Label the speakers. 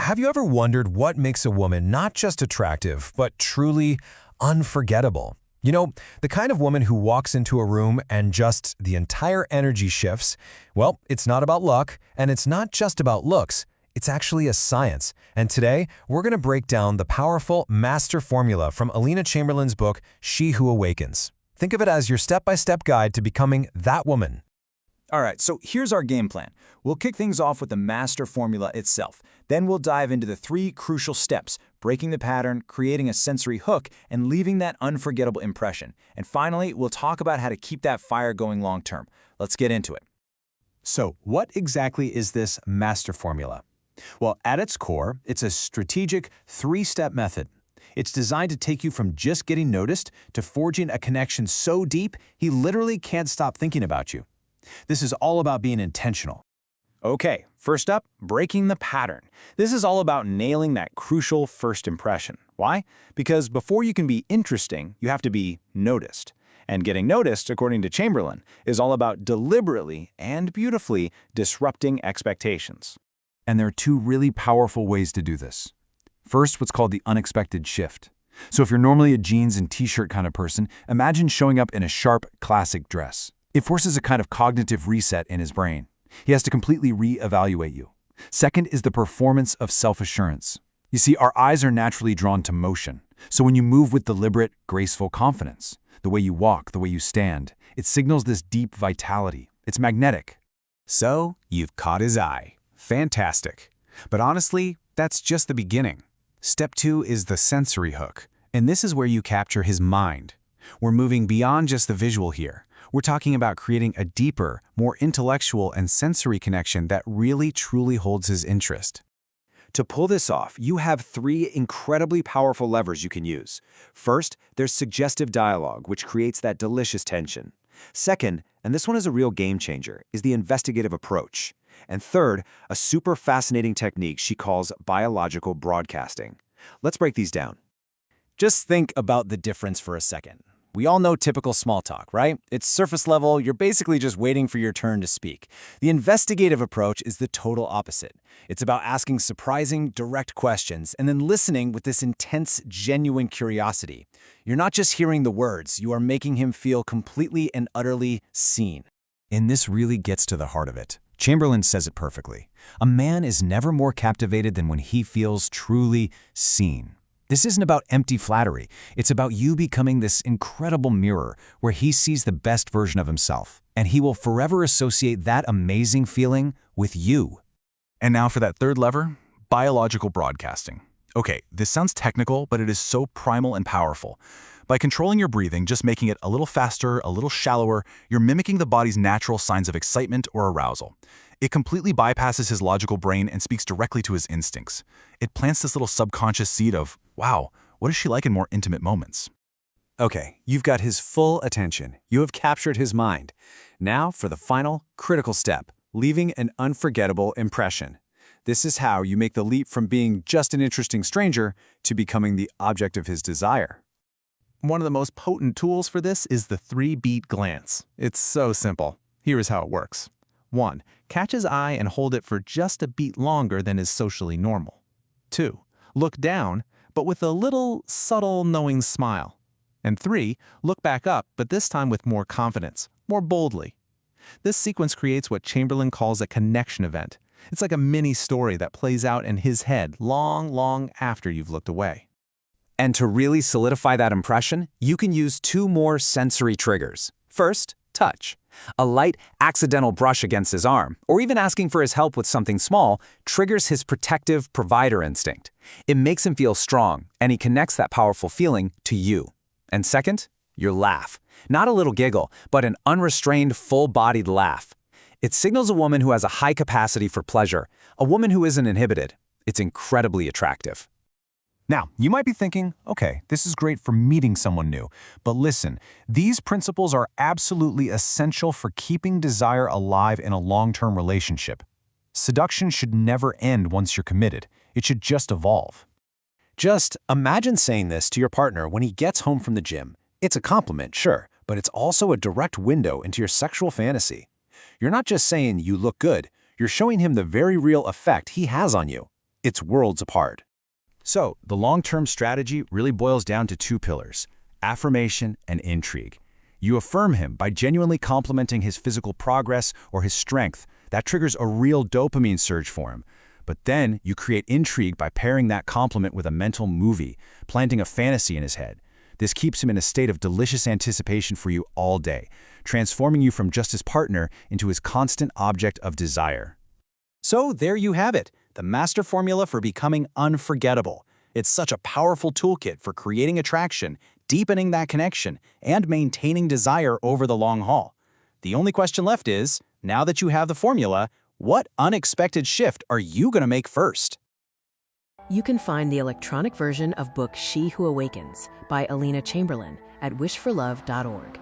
Speaker 1: have you ever wondered what makes a woman not just attractive, but truly unforgettable? You know, the kind of woman who walks into a room and just the entire energy shifts. Well, it's not about luck, and it's not just about looks. It's actually a science. And today, we're going to break down the powerful master formula from Alina Chamberlain's book, She Who Awakens. Think of it as your step-by-step guide to becoming that woman.
Speaker 2: All right, so here's our game plan. We'll kick things off with the master formula itself. Then we'll dive into the 3 crucial steps: breaking the pattern, creating a sensory hook, and leaving that unforgettable impression. And finally, we'll talk about how to keep that fire going long-term. Let's get into it.
Speaker 3: So, what exactly is this master formula? Well, at its core, it's a strategic 3-step method. It's designed to take you from just getting noticed to forging a connection so deep he literally can't stop thinking about you. This is all about being intentional.
Speaker 2: Okay, first up, breaking the pattern. This is all about nailing that crucial first impression. Why? Because before you can be interesting, you have to be noticed. And getting noticed, according to Chamberlain, is all about deliberately and beautifully disrupting expectations.
Speaker 3: And there are 2 really powerful ways to do this. First, what's called the unexpected shift. So if you're normally a jeans and t-shirt kind of person, imagine showing up in a sharp, classic dress. It forces a kind of cognitive reset in his brain. He has to completely re-evaluate you. Second is the performance of self-assurance. You see, our eyes are naturally drawn to motion. So when you move with deliberate, graceful confidence, the way you walk, the way you stand, it signals this deep vitality. It's magnetic.
Speaker 4: So, you've caught his eye. Fantastic. But honestly, that's just the beginning. Step 2 is the sensory hook, and this is where you capture his mind. We're moving beyond just the visual here. We're talking about creating a deeper, more intellectual and sensory connection that really truly holds his interest.
Speaker 2: To pull this off, you have 3 incredibly powerful levers you can use. First, there's suggestive dialogue, which creates that delicious tension. Second, and this one is a real game changer, is the investigative approach. And third, a super fascinating technique she calls biological broadcasting. Let's break these down.
Speaker 4: Just think about the difference for a second. We all know typical small talk, right? It's surface level, you're basically just waiting for your turn to speak. The investigative approach is the total opposite. It's about asking surprising, direct questions and then listening with this intense, genuine curiosity. You're not just hearing the words, you are making him feel completely and utterly seen.
Speaker 3: And this really gets to the heart of it. Chamberlain says it perfectly. A man is never more captivated than when he feels truly seen. This isn't about empty flattery. It's about you becoming this incredible mirror where he sees the best version of himself, and he will forever associate that amazing feeling with you.
Speaker 5: And now for that 3rd lever, biological broadcasting. Okay, this sounds technical, but it is so primal and powerful. By controlling your breathing, just making it a little faster, a little shallower, you're mimicking the body's natural signs of excitement or arousal. It completely bypasses his logical brain and speaks directly to his instincts. It plants this little subconscious seed of, wow, what is she like in more intimate moments?
Speaker 4: Okay, you've got his full attention. You have captured his mind. Now for the final, critical step, leaving an unforgettable impression. This is how you make the leap from being just an interesting stranger to becoming the object of his desire.
Speaker 6: One of the most potent tools for this is the 3-beat glance. It's so simple. Here is how it works. 1. Catch his eye and hold it for just a beat longer than is socially normal. 2. Look down, but with a little, subtle, knowing smile. And 3. Look back up, but this time with more confidence, more boldly. This sequence creates what Chamberlain calls a connection event. It's like a mini story that plays out in his head long after you've looked away.
Speaker 4: And to really solidify that impression, you can use 2 more sensory triggers. First, touch. A light, accidental brush against his arm, or even asking for his help with something small, triggers his protective provider instinct. It makes him feel strong, and he connects that powerful feeling to you. And second, your laugh. Not a little giggle, but an unrestrained, full-bodied laugh. It signals a woman who has a high capacity for pleasure, a woman who isn't inhibited. It's incredibly attractive.
Speaker 3: Now, you might be thinking, okay, this is great for meeting someone new. But listen, these principles are absolutely essential for keeping desire alive in a long-term relationship. Seduction should never end once you're committed. It should just evolve.
Speaker 4: Just imagine saying this to your partner when he gets home from the gym. It's a compliment, sure, but it's also a direct window into your sexual fantasy. You're not just saying you look good, you're showing him the very real effect he has on you.
Speaker 2: It's worlds apart. So, the long-term strategy really boils down to two pillars: affirmation and intrigue. You affirm him by genuinely complimenting his physical progress or his strength. That triggers a real dopamine surge for him. But then you create intrigue by pairing that compliment with a mental movie, planting a fantasy in his head. This keeps him in a state of delicious anticipation for you all day, transforming you from just his partner into his constant object of desire.
Speaker 4: So there you have it, the master formula for becoming unforgettable. It's such a powerful toolkit for creating attraction, deepening that connection, and maintaining desire over the long haul. The only question left is, now that you have the formula, what unexpected shift are you going to make first?
Speaker 7: You can find the electronic version of book She Who Awakens by Alina Chamberlain at wishforlove.org.